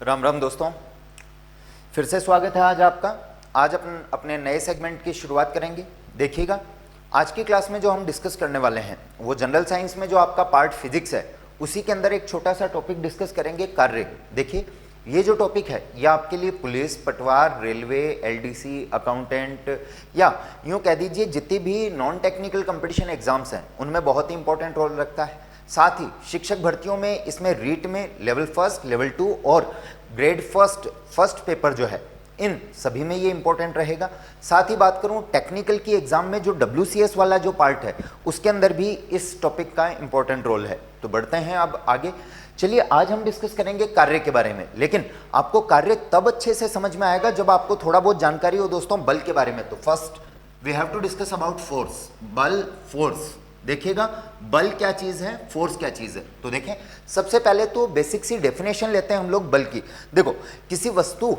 राम राम दोस्तों, फिर से स्वागत है आज आपका। आज अपने नए सेगमेंट की शुरुआत करेंगे। देखिएगा, आज की क्लास में जो हम डिस्कस करने वाले हैं वो जनरल साइंस में जो आपका पार्ट फिजिक्स है उसी के अंदर एक छोटा सा टॉपिक डिस्कस करेंगे, कार्य। देखिए, ये जो टॉपिक है ये आपके लिए पुलिस, पटवार, रेलवे, एलडीसी, अकाउंटेंट या यूँ कह दीजिए जितनी भी नॉन टेक्निकल कंपटीशन एग्जाम्स हैं उनमें बहुत ही इंपॉर्टेंट रोल रखता है। साथ ही शिक्षक भर्तियों में इसमें रीट में लेवल फर्स्ट, लेवल 2 और ग्रेड फर्स्ट पेपर जो है इन सभी में ये इंपॉर्टेंट रहेगा। साथ ही बात करूं टेक्निकल की एग्जाम में जो WCS वाला जो पार्ट है उसके अंदर भी इस टॉपिक का इंपॉर्टेंट रोल है। तो बढ़ते हैं अब आगे। चलिए, आज हम डिस्कस करेंगे कार्य के बारे में, लेकिन आपको कार्य तब अच्छे से समझ में आएगा जब आपको थोड़ा बहुत जानकारी हो दोस्तों बल के बारे में। तो first we have to discuss about force. बल, फोर्स। देखिएगा, बल क्या चीज है, फोर्स क्या चीज है। तो देखें, सबसे पहले तो बेसिक सी डेफिनेशन लेते हैं हम लोग बल की। देखो, किसी वस्तु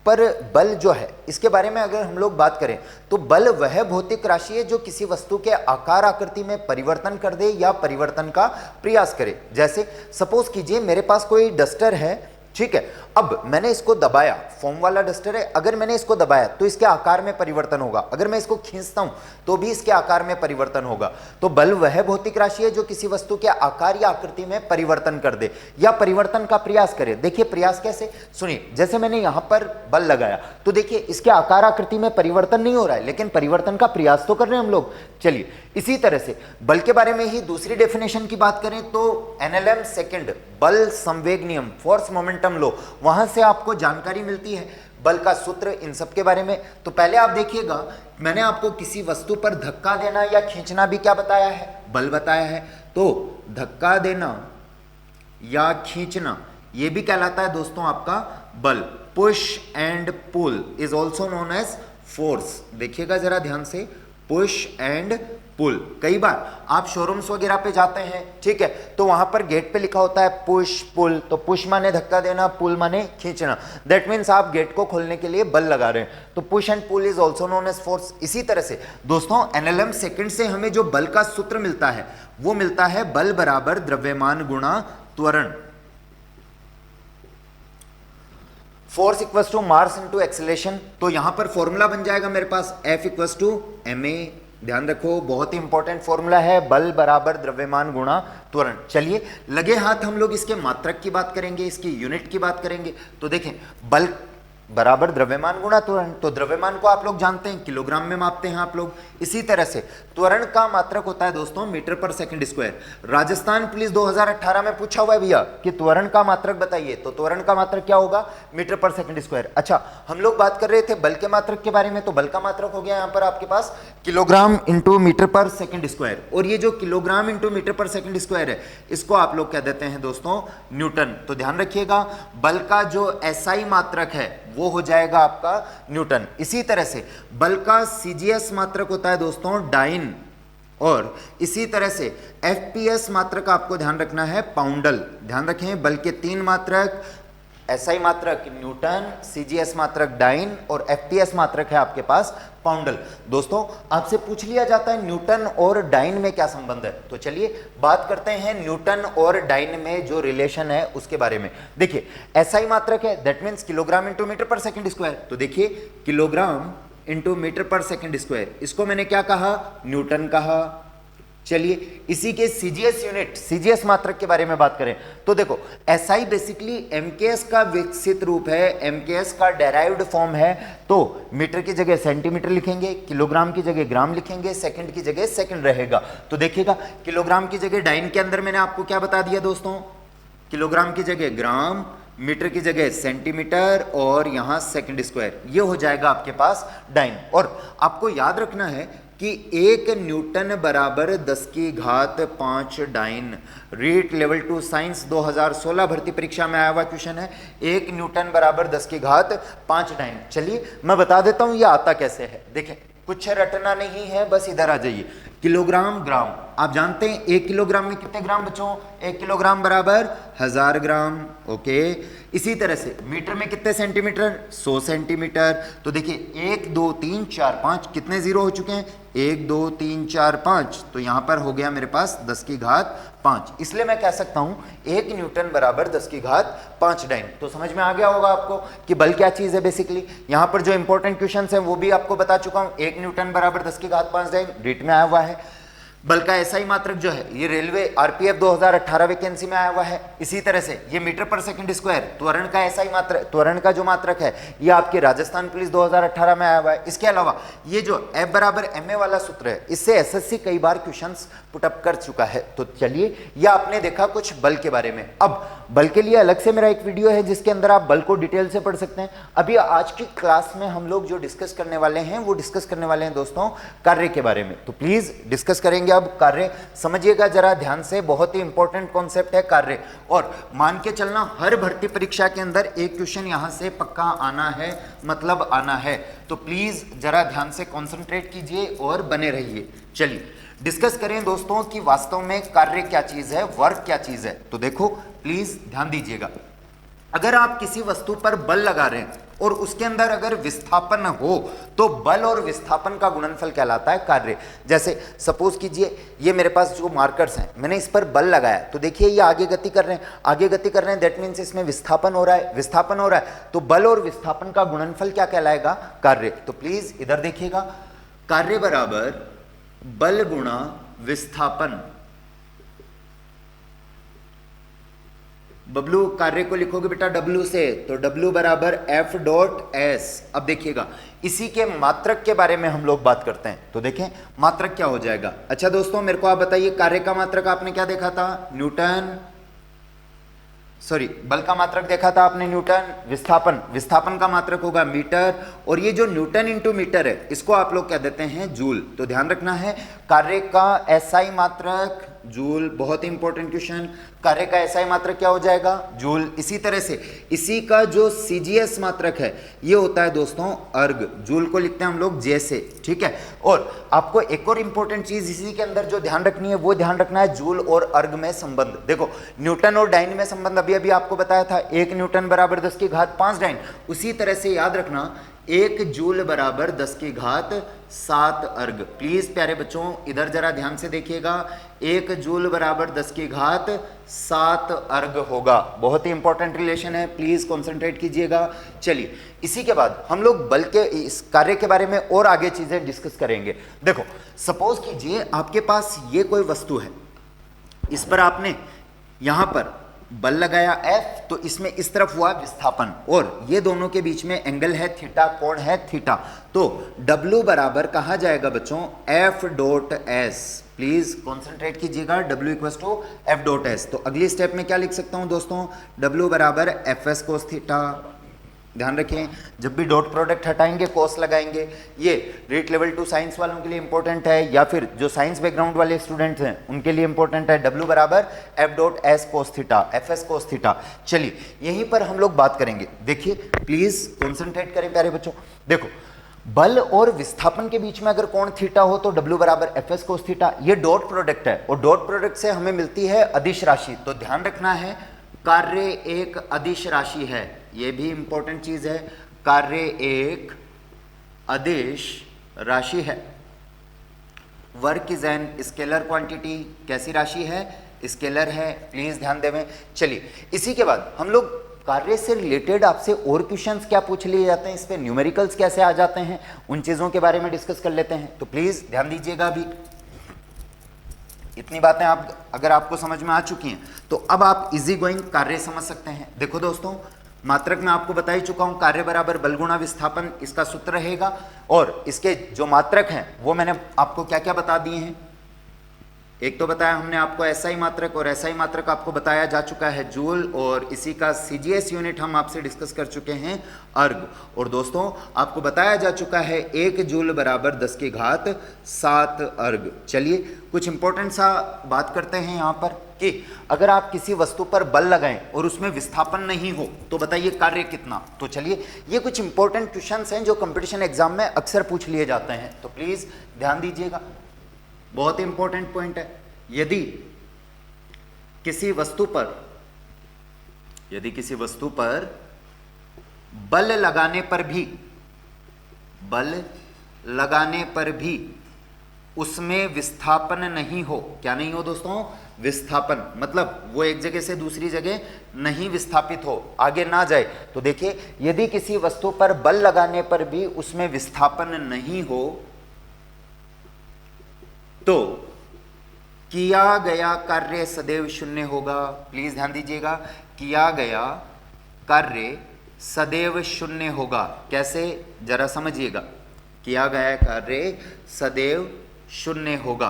पर बल जो है इसके बारे में अगर हम लोग बात करें तो बल वह भौतिक राशि है जो किसी वस्तु के आकार आकृति में परिवर्तन कर दे या परिवर्तन का प्रयास करे। जैसे सपोज कीजिए मेरे पास कोई डस्टर है, ठीक है, अब मैंने इसको दबाया, फोम वाला डस्टर है, अगर मैंने इसको दबाया तो इसके आकार में परिवर्तन होगा, अगर मैं इसको खींचता हूं तो भी इसके आकार में परिवर्तन होगा। तो बल वह भौतिक राशि है जो किसी वस्तु के आकार या आकृति में परिवर्तन कर दे या परिवर्तन का प्रयास करे। देखिए प्रयास कैसे, सुनिए, जैसे मैंने यहां पर बल लगाया तो देखिए इसके आकार आकृति में परिवर्तन नहीं हो रहा है, लेकिन परिवर्तन का प्रयास तो कर रहे हैं हम लोग। चलिए, इसी तरह से बल के बारे में ही दूसरी डेफिनेशन की बात करें तो NLM सेकंड, बल संवेग नियम, फोर्स मोमेंटम लो, वहां से आपको जानकारी मिलती है बल का सूत्र, इन सब के बारे में। तो पहले आप देखिएगा, मैंने आपको किसी वस्तु पर धक्का देना या खींचना भी क्या बताया है, बल बताया है। तो धक्का देना या खींचना ये भी कहलाता है दोस्तों आपका बल। Push and pull is also known as force. देखिएगा जरा ध्यान से, पुश एंड पुल। कई बार आप शोरूम्स वगैरह पे जाते हैं, ठीक है, तो वहां पर गेट पे लिखा होता है पुश पुल। तो पुश माने धक्का देना, पुल माने खींचना। दैट मीन्स आप गेट को खोलने के लिए बल लगा रहे हैं। तो push and pull is also known as force. इसी तरह से दोस्तों NLM सेकंड से हमें जो बल का सूत्र मिलता है वो मिलता है बल बराबर द्रव्यमान गुणा त्वरण। Force equals to mass into acceleration. तो यहां पर फॉर्मूला बन जाएगा मेरे पास F इक्वल्स टू ma। ध्यान रखो, बहुत ही इंपॉर्टेंट फॉर्मूला है, बल बराबर द्रव्यमान गुणा त्वरण। चलिए, लगे हाथ हम लोग इसके मात्रक की बात करेंगे, इसकी यूनिट की बात करेंगे। तो देखें, बल बराबर द्रव्यमान गुणा त्वरण। तो द्रव्यमान को आप लोग जानते हैं किलोग्राम में मापते हैं आप लोग। इसी तरह से त्वरण का मात्रक होता है दोस्तों metre per second square. Rajasthan police 2018 में पूछा हुआ है भैया कि त्वरण का मात्रक बताइए, तो त्वरण का मात्रक क्या होगा, मीटर पर सेकंड स्क्वायर। अच्छा, हम लोग बात कर रहे थे बल के मात्रक के बारे में, तो बल का मात्रक हो गया यहाँ पर आपके पास kilogram into metre per second square. और ये जो kilogram into metre per second square है इसको आप लोग कह देते हैं दोस्तों न्यूटन। तो ध्यान रखिएगा, बल का जो SI मात्रक है वो हो जाएगा आपका न्यूटन। इसी तरह से बल का CGS मात्रक होता है दोस्तों डाइन, और इसी तरह से FPS मात्रक आपको ध्यान रखना है पाउंडल। ध्यान रखें, बल के 3 मात्रक, SI मात्रक न्यूटन, CGS मात्रक डाइन और FPS मात्रक है आपके पास पाउंडल। दोस्तों आपसे पूछ लिया जाता है न्यूटन और डाइन में क्या संबंध है, तो चलिए बात करते हैं न्यूटन और डाइन में जो रिलेशन है उसके बारे में। देखिए, SI मात्रक है, that means kilogram into metre per second square. तो देखिए, kilogram into metre per second square, इसको मैंने क्या कहा, न्यूटन कहा। चलिए, इसी के CGS यूनिट, CGS मात्रक के बारे में बात करें तो देखो, SI बेसिकली MKS का विकसित रूप है, MKS का डेराइव्ड फॉर्म है। तो मीटर की जगह सेंटीमीटर लिखेंगे, किलोग्राम की जगह ग्राम लिखेंगे, सेकंड की जगह सेकंड रहेगा। तो देखिएगा, किलोग्राम की जगह डाइन के अंदर मैंने आपको क्या बता दिया दोस्तों, किलोग्राम की जगह ग्राम, मीटर की जगह सेंटीमीटर और यहां सेकंड स्क्वायर, ये हो जाएगा आपके पास डाइन। और आपको याद रखना है कि 1 न्यूटन बराबर 10 की घात 5 डाइन। रीट लेवल 2 साइंस 2016 भर्ती परीक्षा में आया हुआ क्वेश्चन है, 1 न्यूटन बराबर 10 की घात 5 डाइन। चलिए मैं बता देता हूं ये आता कैसे है। देखें, कुछ रटना नहीं है, बस इधर आ जाइए। किलोग्राम ग्राम, आप जानते हैं 1 किलोग्राम में कितने ग्राम बच्चों, 1 किलोग्राम बराबर 1000 ग्राम। ओके, इसी तरह से मीटर में कितने सेंटीमीटर, 100 सेंटीमीटर। तो देखिए 1 2 3 4 5 कितने जीरो हो चुके हैं, 1 2 3 4 5, तो यहां पर हो गया मेरे पास 10 की घात 5, इसलिए मैं कह सकता हूं 1 न्यूटन बराबर 10 की घात 5 डाइन। तो समझ में आ गया होगा आपको कि बल क्या चीज है। बेसिकली यहां पर जो इंपॉर्टेंट क्वेश्चन है वो भी आपको बता चुका हूं। 1 न्यूटन बराबर 10 की घात 5 डाइन रीट में आया हुआ है। बल का एसआई मात्रक जो है ये रेलवे आरपीएफ 2018 वैकेंसी में आया हुआ है। इसी तरह से ये मीटर पर सेकंड स्क्वायर त्वरण का एसआई मात्रक, त्वरण का जो मात्रक है ये आपके राजस्थान पुलिस 2018 में आया हुआ है। इसके अलावा ये जो F बराबर ma वाला सूत्र है इससे एसएससी कई बार क्वेश्चंस पुटअप कर चुका है। तो चलिए ये आपने देखा कुछ बल के बारे में। अब बल के लिए अलग से मेरा एक वीडियो है जिसके अंदर आप बल को डिटेल से पढ़ सकते हैं। अभी आज की क्लास में हम लोग जो डिस्कस करने वाले हैं वो डिस्कस करने वाले हैं दोस्तों कार्य के बारे में। तो प्लीज डिस्कस करेंगे। अब कार्य समझिएगा जरा ध्यान से, बहुत ही इंपॉर्टेंट कॉन्सेप्ट है कार्य। और मान के चलना हर भर्ती परीक्षा के अंदर एक क्वेश्चन यहां से पक्का आना है, मतलब आना है। तो प्लीज जरा ध्यान से कॉन्सेंट्रेट कीजिए और बने रहिए। चलिए डिस्कस करें दोस्तों कि वास्तव में कार्य क्या चीज है, वर्क क्या चीज है। तो देखो प्लीज ध्यान दीजिएगा, अगर आप किसी वस्तु पर बल लगा रहे हैं और उसके अंदर अगर विस्थापन हो तो बल और विस्थापन का गुणनफल कहलाता है कार्य। जैसे सपोज कीजिए ये मेरे पास जो मार्कर्स हैं मैंने इस पर बल लगाया तो देखिए ये आगे गति कर रहे हैं, आगे गति कर रहे हैं, दैट मीन्स इसमें विस्थापन हो रहा है, विस्थापन हो रहा है। तो बल और विस्थापन का गुणनफल क्या कहलाएगा, कार्य। तो प्लीज इधर देखिएगा, कार्य बराबर बल गुणा विस्थापन। बबलू कार्य को लिखोगे बेटा W से, तो W बराबर F डॉट S। अब देखिएगा इसी के मात्रक के बारे में हम लोग बात करते हैं। तो देखें मात्रक क्या हो जाएगा। अच्छा दोस्तों मेरे को आप बताइए कार्य का मात्रक आपने क्या देखा था, न्यूटन, सॉरी बल का मात्रक देखा था आपने न्यूटन, विस्थापन, विस्थापन का मात्रक होगा मीटर, और ये जो न्यूटन इंटू मीटर है इसको आप लोग क्या देते हैं, जूल। तो ध्यान रखना है कार्य का एसआई मात्रक जूल, बहुत ही इंपॉर्टेंट क्वेश्चन। कार्य का एसआई मात्रक क्या हो जाएगा, जूल। इसी तरह से इसी का जो सीजीएस मात्रक है ये होता है दोस्तों अर्ग, जूल को लिखते हैं हम लोग जैसे, ठीक है। और आपको एक और इंपॉर्टेंट चीज इसी के अंदर जो ध्यान रखनी है वो ध्यान रखना है जूल और अर्ग में संबंध। देखो न्यूटन और डाइन में संबंध अभी अभी आपको बताया था, 1 न्यूटन बराबर 10 की घात 5 डाइन। उसी तरह से याद रखना 1 जूल बराबर 10 की घात 7 अर्ग। प्लीज प्यारे बच्चों इधर जरा ध्यान से देखिएगा, 1 जूल बराबर 10 की घात 7 अर्ग होगा। बहुत ही इंपॉर्टेंट रिलेशन है, प्लीज कॉन्सेंट्रेट कीजिएगा। चलिए इसी के बाद हम लोग बल के इस कार्य के बारे में और आगे चीजें डिस्कस करेंगे। देखो सपोज कीजिए आपके पास ये कोई वस्तु है, इस पर आपने यहां पर बल लगाया F, तो इसमें इस तरफ हुआ विस्थापन और ये दोनों के बीच में एंगल है थीटा, कोण है थीटा। तो W बराबर कहा जाएगा बच्चों F dot S। Please concentrate कीजिएगा, W equal to F dot S। तो अगली स्टेप में क्या लिख सकता हूं दोस्तों, W बराबर FS कोस थीटा। ध्यान रखें जब भी डॉट प्रोडक्ट हटाएंगे कोस लगाएंगे। ये रेट लेवल 2 साइंस वालों के लिए इंपॉर्टेंट है या फिर जो साइंस बैकग्राउंड वाले स्टूडेंट्स हैं उनके लिए इंपॉर्टेंट है। W बराबर F dot S cos theta, FS cos theta. चलिए यहीं पर हम लोग बात करेंगे। देखिए प्लीज कॉन्सेंट्रेट करें प्यारे बच्चों। देखो बल और विस्थापन के बीच में अगर कोण थीटा हो तो W बराबर FS कोस थीटा। ये डॉट प्रोडक्ट है और डॉट प्रोडक्ट से हमें मिलती है अदिश राशि। तो ध्यान रखना है कार्य एक अदिश राशि है, यह भी इंपॉर्टेंट चीज है, कार्य एक अदिश राशि है। Work is an scalar quantity, कैसी राशि है, स्केलर है, प्लीज ध्यान देवें। चलिए इसी के बाद हम लोग कार्य से रिलेटेड आपसे और क्वेश्चंस क्या पूछ लिए जाते हैं, इस पे न्यूमेरिकल्स कैसे आ जाते हैं, उन चीजों के बारे में डिस्कस कर लेते हैं। तो प्लीज ध्यान दीजिएगा। अभी इतनी बातें आप अगर आपको समझ में आ चुकी हैं तो अब आप इजी गोइंग कार्य समझ सकते हैं। देखो दोस्तों मात्रक मैं आपको बता ही चुका हूं, कार्य बराबर बल गुणा विस्थापन इसका सूत्र रहेगा। और इसके जो मात्रक हैं वो मैंने आपको क्या क्या बता दिए हैं। एक तो बताया हमने आपको एसआई मात्रक, और एसआई मात्रक आपको बताया जा चुका है जूल, और इसी का सीजीएस यूनिट हम आपसे डिस्कस कर चुके हैं अर्ग। और दोस्तों आपको बताया जा चुका है 1 जूल बराबर 10 की घात 7 अर्ग। चलिए कुछ इंपॉर्टेंट सा बात करते हैं यहाँ पर कि अगर आप किसी वस्तु पर बल लगाएं और उसमें विस्थापन नहीं हो तो बताइए कार्य कितना। तो चलिए ये कुछ इंपॉर्टेंट क्वेश्चंस हैं जो कंपटीशन एग्जाम में अक्सर पूछ लिए जाते हैं। तो प्लीज ध्यान दीजिएगा, बहुत इंपॉर्टेंट पॉइंट है। यदि किसी वस्तु पर बल लगाने पर भी उसमें विस्थापन नहीं हो। क्या नहीं हो दोस्तों? विस्थापन, मतलब वो एक जगह से दूसरी जगह नहीं विस्थापित हो, आगे ना जाए। तो देखिए, यदि किसी वस्तु पर बल लगाने पर भी उसमें विस्थापन नहीं हो तो किया गया कार्य सदैव शून्य होगा। प्लीज ध्यान दीजिएगा, किया गया कार्य सदैव शून्य होगा। कैसे? जरा समझिएगा, किया गया कार्य सदैव शून्य होगा।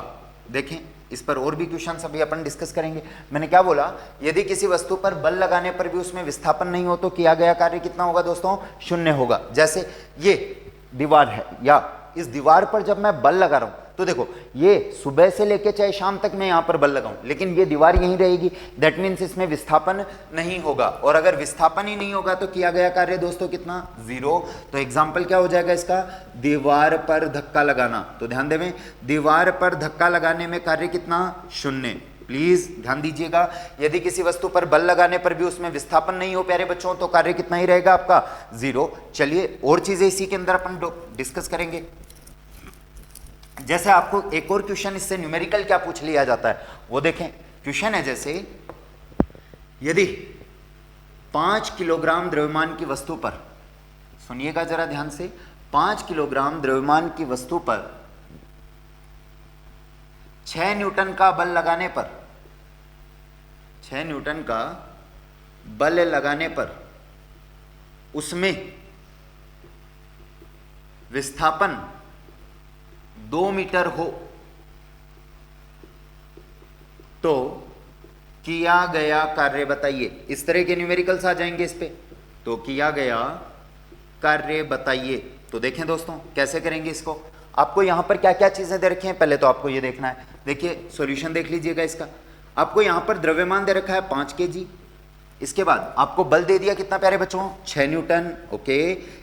देखें, इस पर और भी क्वेश्चन अभी अपन डिस्कस करेंगे। मैंने क्या बोला? यदि किसी वस्तु पर बल लगाने पर भी उसमें विस्थापन नहीं हो तो किया गया कार्य कितना होगा दोस्तों? शून्य होगा। जैसे ये दीवार है, या इस दीवार पर जब मैं बल लगा रहा हूं तो देखो, ये सुबह से लेके चाहे शाम तक मैं यहां पर बल लगाऊं, लेकिन ये दीवार यहीं रहेगी। दैट मीन्स इसमें विस्थापन नहीं होगा, और अगर विस्थापन ही नहीं होगा तो किया गया कार्य दोस्तों कितना? 0। तो एग्जाम्पल क्या हो जाएगा इसका? दीवार पर धक्का लगाना। तो ध्यान देवें, दीवार पर धक्का लगाने में कार्य कितना? 0। प्लीज ध्यान दीजिएगा, यदि किसी वस्तु पर बल लगाने पर भी उसमें विस्थापन नहीं हो प्यारे बच्चों, तो कार्य कितना ही रहेगा आपका? 0। चलिए और चीजें इसी के अंदर अपन डिस्कस करेंगे। जैसे आपको एक और क्वेश्चन इससे न्यूमेरिकल क्या पूछ लिया जाता है वो देखें। क्वेश्चन है जैसे, यदि 5 किलोग्राम द्रव्यमान की वस्तु पर, सुनिएगा जरा ध्यान से, 5 किलोग्राम द्रव्यमान की वस्तु पर 6 न्यूटन का बल लगाने पर, 6 न्यूटन का बल लगाने पर उसमें विस्थापन 2 मीटर हो तो किया गया कार्य बताइए। इस तरह के न्यूमेरिकल्स आ जाएंगे इस पे। तो किया गया कार्य बताइए। तो देखें दोस्तों कैसे करेंगे इसको। आपको यहां पर क्या क्या चीजें दे रखी हैं, पहले तो आपको ये देखना है। देखिए सॉल्यूशन देख लीजिएगा इसका। आपको यहां पर द्रव्यमान दे रखा है 5 kg। इसके बाद आपको बल दे दिया कितना प्यारे बच्चों? 6 न्यूटन। ओके,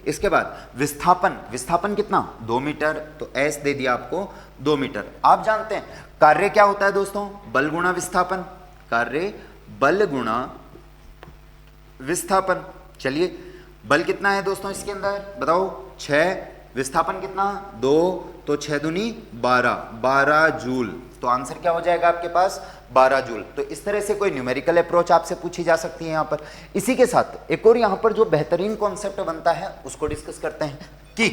इसके बाद विस्थापन, विस्थापन कितना? 2 मीटर। तो एस दे दिया आपको 2 मीटर। आप जानते हैं कार्य क्या होता है दोस्तों? बल गुणा विस्थापन। कार्य बल गुणा विस्थापन। चलिए बल कितना है दोस्तों इसके अंदर बताओ? 6। विस्थापन कितना? 2। तो 6 दूनी 12, 12 जूल। तो आंसर क्या हो जाएगा आपके पास? 12 जूल। तो इस तरह से कोई न्यूमेरिकल अप्रोच आपसे पूछी जा सकती है यहां पर। इसी के साथ एक और यहां पर जो बेहतरीन कॉन्सेप्ट बनता है उसको डिस्कस करते हैं कि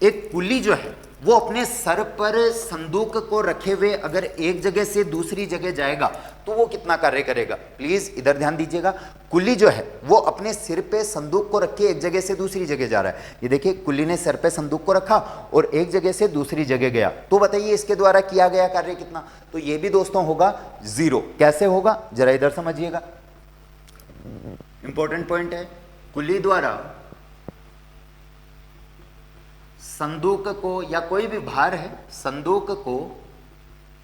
एक कुली जो है वो अपने सर पर संदूक को रखे हुए अगर एक जगह से दूसरी जगह जाएगा तो वो कितना कार्य करेगा। प्लीज इधर ध्यान दीजिएगा। कुली जो है वो अपने सिर पे संदूक को रखे एक जगह से दूसरी जगह जा रहा है। ये देखिए कुली ने सर पे संदूक को रखा और एक जगह से दूसरी जगह गया। तो बताइए इसके द्वारा किया गया कार्य कितना? तो ये भी दोस्तों होगा 0। कैसे होगा जरा इधर समझिएगा, इंपॉर्टेंट पॉइंट है। कुली द्वारा संदूक को, या कोई भी भार है, संदूक को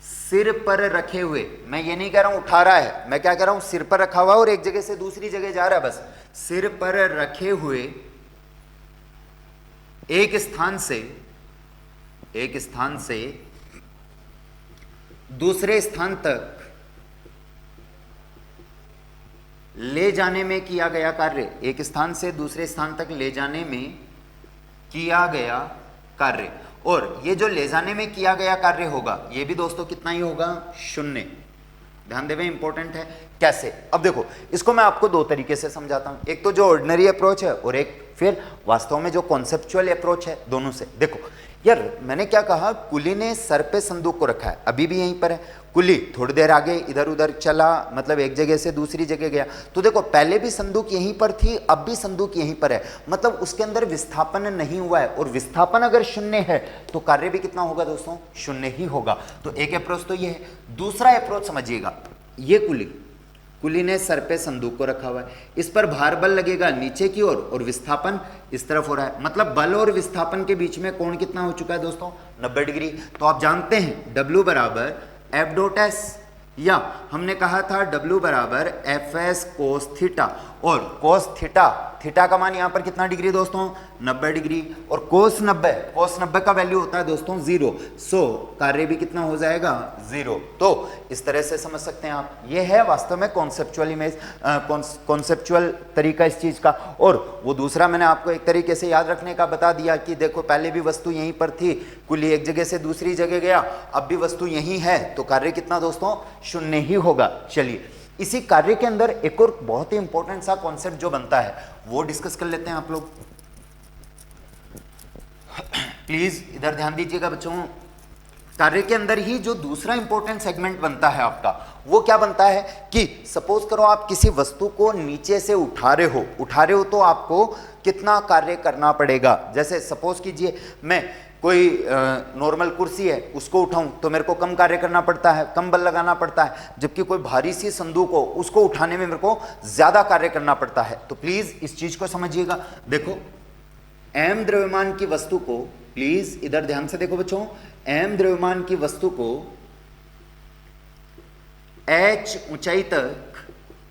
सिर पर रखे हुए, मैं ये नहीं कह रहा हूं उठा रहा है, मैं क्या कह रहा हूं सिर पर रखा हुआ और एक जगह से दूसरी जगह जा रहा है। बस सिर पर रखे हुए एक स्थान से दूसरे स्थान तक ले जाने में किया गया कार्य, एक स्थान से दूसरे स्थान तक ले जाने में किया गया कार्य। और ये जो ले जाने में किया गया कार्य होगा ये भी दोस्तों कितना ही होगा? 0। ध्यान देवें, इंपॉर्टेंट है। कैसे? अब देखो इसको मैं आपको 2 तरीके से समझाता हूं। एक तो जो ऑर्डिनरी अप्रोच है और एक फिर वास्तव में जो कॉन्सेप्चुअल अप्रोच है। दोनों से देखो यार, मैंने क्या कहा, कुली ने सर पे संदूक को रखा है, अभी भी यहीं पर है। कुली थोड़ी देर आगे इधर उधर चला, मतलब एक जगह से दूसरी जगह गया। तो देखो पहले भी संदूक यहीं पर थी, अब भी संदूक यहीं पर है, मतलब उसके अंदर विस्थापन नहीं हुआ है। और विस्थापन अगर 0 है तो कार्य भी कितना होगा दोस्तों? 0 ही होगा। तो एक अप्रोच तो ये है। दूसरा अप्रोच समझिएगा, ये कुली ने सर पे संदूक को रखा हुआ है, इस पर भार बल लगेगा नीचे की ओर और विस्थापन इस तरफ हो रहा है, मतलब बल और विस्थापन के बीच में कोण कितना हो चुका है दोस्तों? 90 डिग्री। तो आप जानते हैं W बराबर F डॉट S। या हमने कहा था W बराबर एफ एस कोस थीटा, और कोस थीटा, थीटा का मान यहां पर कितना डिग्री दोस्तों 90 डिग्री, और कोस 90 का वैल्यू होता है दोस्तों 0, सो कार्य भी कितना हो जाएगा 0। तो इस तरह से समझ सकते हैं आप, ये है वास्तव में कॉन्सेप्चुअल इमेज, कॉन्सेप्चुअल तरीका इस चीज का। और वो दूसरा मैंने आपको एक तरीके से याद रखने का बता दिया कि देखो पहले भी वस्तु यहीं पर थी, कुली एक जगह से दूसरी जगह गया, अब भी वस्तु यहीं है, तो कार्य कितना दोस्तों 0 ही होगा। चलिए इसी कार्य के अंदर एक और बहुत ही इंपॉर्टेंट सा कॉन्सेप्ट जो बनता है वो डिस्कस कर लेते हैं आप लोग। प्लीज इधर ध्यान दीजिएगा बच्चों, कार्य के अंदर ही जो दूसरा इंपॉर्टेंट सेगमेंट बनता है आपका, वो क्या बनता है कि सपोज करो आप किसी वस्तु को नीचे से उठा रहे हो तो आपको कितना कार्य करना पड़ेगा। जैसे सपोज कीजिए मैं कोई नॉर्मल कुर्सी है उसको उठाऊं तो मेरे को कम कार्य करना पड़ता है, कम बल लगाना पड़ता है, जबकि कोई भारी सी संदूक हो उसको उठाने में मेरे को ज्यादा कार्य करना पड़ता है। तो प्लीज इस चीज को समझिएगा। देखो m द्रव्यमान की वस्तु को, प्लीज इधर ध्यान से देखो बच्चों, m द्रव्यमान की वस्तु को h ऊंचाई तक,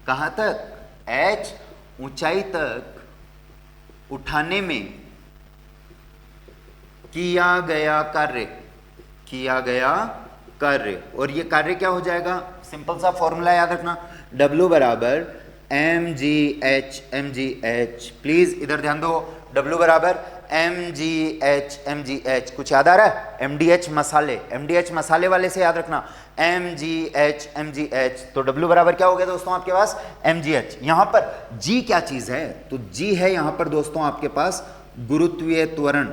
कहां तक, h ऊंचाई तक उठाने में किया गया कार्य, और ये कार्य क्या हो जाएगा, सिंपल सा फॉर्मूला याद रखना, W बराबर mgh, प्लीज इधर ध्यान दो, W बराबर mgh, कुछ याद आ रहा है, mdh मसाले वाले से याद रखना, mgh, तो W बराबर क्या हो गया दोस्तों आपके पास mgh। यहां पर G क्या चीज है, तो G है यहां पर दोस्तों आपके पास गुरुत्वीय त्वरण,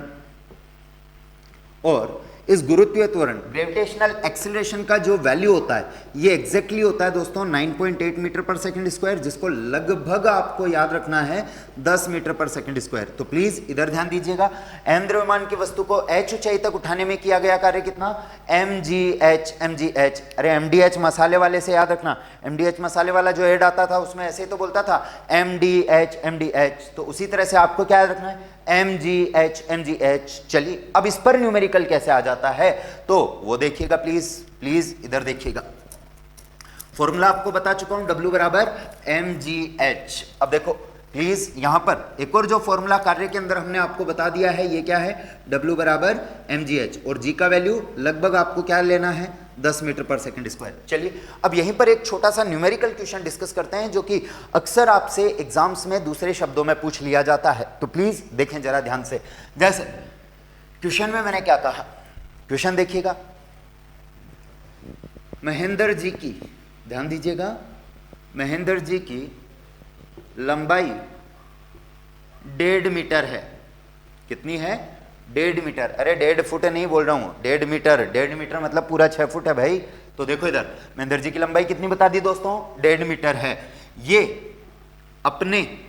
और इस गुरुत्वीय त्वरण ग्रेविटेशनल एक्सीलरेशन का जो वैल्यू होता है ये एग्जैक्टली होता है दोस्तों 9.8 मीटर पर सेकंड स्क्वायर, जिसको लगभग आपको याद रखना है 10 मीटर पर सेकंड स्क्वायर। तो प्लीज इधर ध्यान दीजिएगा, m द्रव्यमान की वस्तु को h ऊंचाई तक उठाने में किया गया कार्य कितना, mgh, अरे mdh मसाले वाले से याद रखना, mdh मसाले वाला जो ऐड आता था उसमें ऐसे ही तो बोलता था mdh, तो उसी तरह से आपको क्या याद रखना है mgh। चलिए अब इस पर न्यूमेरिकल कैसे आ जाता है तो वो देखिएगा, प्लीज इधर देखिएगा, फॉर्मूला आपको बता चुका हूं, W बराबर mgh। अब देखो प्लीज यहां पर एक और जो फॉर्मूला कार्य के अंदर हमने आपको बता दिया है, ये क्या है, W बराबर mgh, और G का वैल्यू लगभग आपको क्या लेना है 10 मीटर पर सेकंड स्क्वायर। चलिए अब यहीं पर एक छोटा सा न्यूमेरिकल क्वेश्चन डिस्कस करते हैं जो कि अक्सर आपसे एग्जाम्स में दूसरे शब्दों में पूछ लिया जाता है, तो प्लीज देखें जरा ध्यान से। जैसे क्वेश्चन में मैंने क्या कहा, क्वेश्चन देखिएगा, महेंद्र जी की, ध्यान दीजिएगा, महेंद्र जी की लंबाई 1.5 मीटर है, कितनी है 1.5 मीटर, अरे 1.5 फुट नहीं बोल रहा हूं, 1.5 मीटर, 1.5 मीटर मतलब पूरा 6 फुट है भाई। तो देखो इधर महेंद्र जी की लंबाई कितनी बता दी दोस्तों 1.5 मीटर है। ये अपने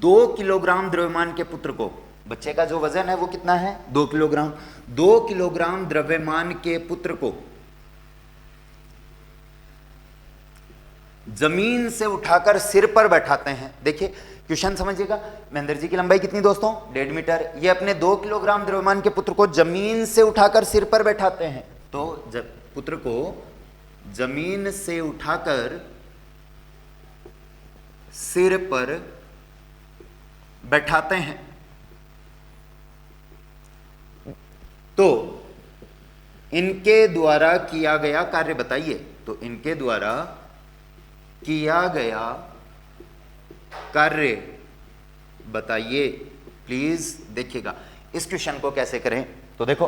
2 किलोग्राम द्रव्यमान के पुत्र को, बच्चे का जो वजन है वो कितना है 2 किलोग्राम, 2 किलोग्राम द्रव्यमान के पुत्र को जमीन से उठाकर सिर पर बैठाते हैं। देखिए क्वेश्चन समझिएगा, महेंद्र जी की लंबाई कितनी दोस्तों 1.5 मीटर, ये अपने 2 किलोग्राम द्रव्यमान के पुत्र को जमीन से उठाकर सिर पर बैठाते हैं। तो जब पुत्र को जमीन से उठाकर सिर पर बैठाते हैं, तो इनके द्वारा किया गया कार्य बताइए। तो इनके द्वारा किया गया कार्य बताइए, प्लीज देखिएगा इस क्वेश्चन को कैसे करें। तो देखो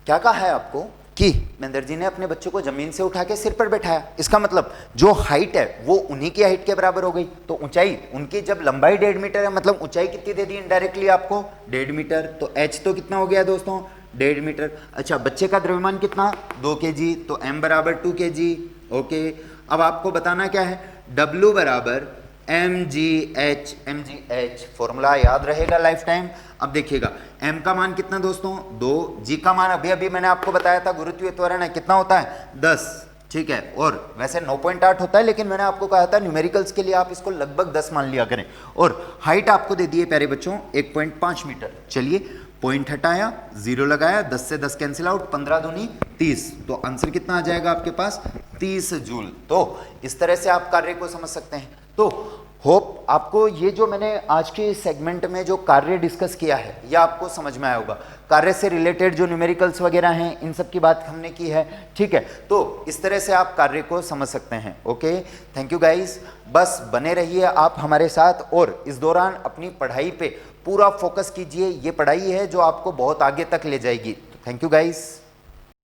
क्या कहा है आपको कि महेंद्र जी ने अपने बच्चों को जमीन से उठा के सिर पर बैठाया, इसका मतलब जो हाइट है वो उन्हीं की हाइट के बराबर हो गई, तो ऊंचाई उनकी, जब लंबाई 1.5 मीटर है मतलब ऊंचाई कितनी दे दी इनडायरेक्टली आपको 1.5 मीटर, तो h तो कितना हो गया दोस्तों 1.5 मीटर। अच्छा बच्चे का द्रव्यमान कितना 2 kg, तो m बराबर 2 kg। ओके अब आपको बताना क्या है, W बराबर mgh, फॉर्मूला याद रहेगा लाइफ टाइम। अब देखिएगा m का मान कितना दोस्तों 2, g का मान अभी मैंने आपको बताया था गुरुत्वीय त्वरण है कितना होता है 10, ठीक है, और वैसे 9.8 होता है, लेकिन मैंने आपको कहा था न्यूमेरिकल्स के लिए आप इसको लगभग 10 मान लिया करें। और हाइट आपको दे दी है प्यारे बच्चों 1.5 मीटर। चलिए पॉइंट हटाया, 0 लगाया, 10 से 10 कैंसिल आउट, 15 दूनी 30, तो आंसर कितना आ जाएगा आपके पास 30 जूल। तो इस तरह से आप कार्य को समझ सकते हैं। तो होप आपको ये जो मैंने आज के सेगमेंट में जो कार्य डिस्कस किया है ये आपको समझ में आया होगा। कार्य से रिलेटेड जो न्यूमेरिकल्स वगैरह हैं इन सब की बात हमने की है, ठीक है। तो इस तरह से आप कार्य को समझ सकते हैं। ओके, थैंक यू गाइस, बस बने रहिए आप हमारे साथ और इस दौरान अपनी पढ़ाई पे पूरा फोकस कीजिए। ये पढ़ाई है जो आपको बहुत आगे तक ले जाएगी। Thank you guys.